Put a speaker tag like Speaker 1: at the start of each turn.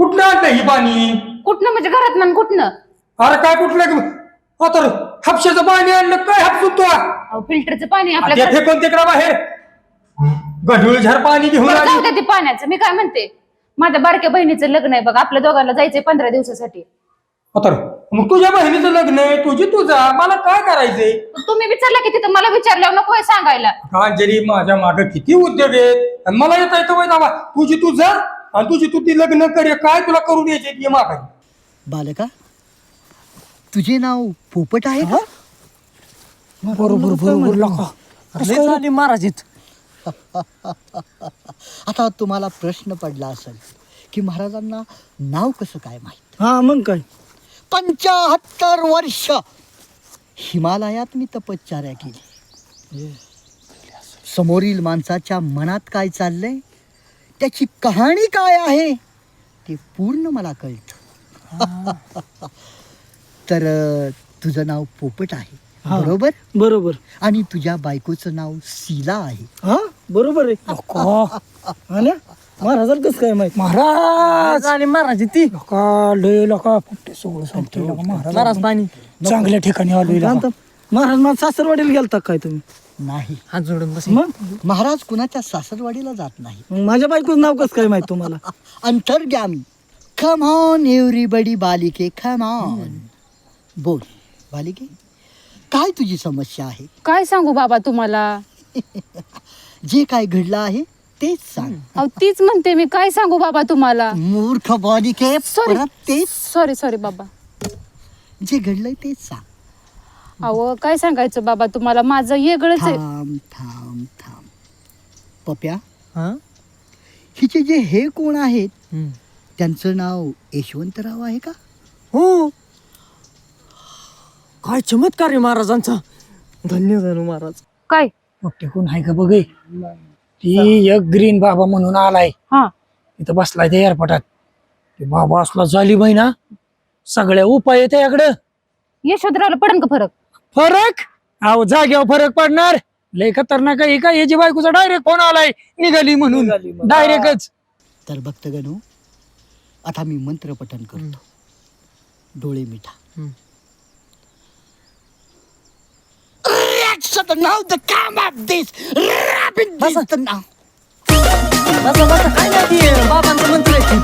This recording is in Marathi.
Speaker 1: कुठनं आणलं ही पाणी?
Speaker 2: कुठनं म्हणजे घरात ना कुठनं?
Speaker 1: अरे काय कुठलं तर हापशाचं पाणी आणलं काय हापसून तू?
Speaker 2: फिल्टरचं पाणी
Speaker 1: ते
Speaker 2: आपल्या
Speaker 1: फेकून तिकडा बाहेर गढूळ झार पाणी घेऊन
Speaker 2: बरं,
Speaker 1: आली.
Speaker 2: जाऊ दे ते पाण्याचं. मी काय म्हणते, माझ्या बारक्या बहिणीचं लग्न आहे बघ, आपल्या दोघांना जायचंय 15 दिवसासाठी.
Speaker 1: तर मग तुझ्या बहिणीचं लग्न आहे, तुझी तुझा, मला काय करायचंय?
Speaker 2: तुम्ही विचारलं की तिथं, मला विचारल्यावर नको होय सांगायला.
Speaker 1: अंजली माझ्या मागे किती उद्योग आहेत आणि मला येता येतं वय दावा. तुझी तू जा आणि तुझी तू ती लग्न करे, काय तुला करू द्यायचे ती मागाय.
Speaker 3: बालका, तुझे नाव पोपट आहे का?
Speaker 4: बरोबर बरोबर लोक महाराज
Speaker 3: आता तुम्हाला प्रश्न पडला असेल की महाराजांना नाव कसं काय माहित?
Speaker 4: हा मग काय
Speaker 3: 75 वर्ष हिमालयात मी तपश्चर्या केली. समोरील माणसाच्या मनात काय चाललंय, त्याची कहाणी काय आहे ते पूर्ण मला कळतं. तर तुझं नाव पोपट आहे बरोबर?
Speaker 4: बरोबर.
Speaker 3: आणि तुझ्या बायकोचं नाव शीला आहे.
Speaker 4: हा बरोबर आहे. हा ना, महाराजाला कसं काय माहित? महाराज आणि महाराज ती लय लोक सगळं सांगते महाराज पाणी चांगल्या ठिकाणी आलो. महाराज मला सासरवाडीला गेलता काय तुम्ही?
Speaker 3: नाही,
Speaker 4: हात जोडून बस.
Speaker 3: मग महाराज कुणाच्या सासरवाडीला जात नाही.
Speaker 4: मग माझ्या बायकोचं नाव कसं काय माहित तुम्हाला?
Speaker 3: अंतर्ग्यामी. कम ऑन एव्हरीबडी बालिके, कम ऑन. बोल बालिके, काय तुझी समस्या आहे?
Speaker 2: काय सांगू बाबा तुम्हाला?
Speaker 3: जे काय घडलं आहे तेच सांग.
Speaker 2: अहो तीच म्हणते मी, काय सांगू बाबा तुम्हाला?
Speaker 3: मूर्ख बालिके,
Speaker 2: Sorry.
Speaker 3: परत तेच.
Speaker 2: सॉरी बाबा.
Speaker 3: जे घडलंय तेच सांग.
Speaker 2: अहो काय सांगायचं बाबा तुम्हाला, माझं वेगळंच आहे.
Speaker 3: थांब थांब थांब. पप्या,
Speaker 4: हा
Speaker 3: हिचे जे हे कोण आहेत त्यांचं नाव यशवंतराव आहे का?
Speaker 4: हो. काय चमत्कार आहे महाराजांचा. धन्य झालो महाराज.
Speaker 2: काय?
Speaker 4: कोण आहे का बघे, ती एक ग्रीन बाबा म्हणून आलाय.
Speaker 2: हा,
Speaker 4: इथं बसलाय त्या एअरपोर्टात. ते बाबा असला झाली बाई ना, सगळ्या उपाय आहे त्याकडं.
Speaker 2: यशोधरावला पडन का फरक?
Speaker 4: फरक? अहो जाग्यावर फरक पडणार. लय खतरनाक आहे का याची बायकोचा डायरेक्ट फोन आलाय निघाली म्हणून. डायरेक्टच.
Speaker 3: तर भक्तगणू, आता मी मंत्र पठण करतो. डोळे मिठा. Shut the now the come of this rabbit this the now.
Speaker 4: काय नाही बाबांचं मंत्र आहे.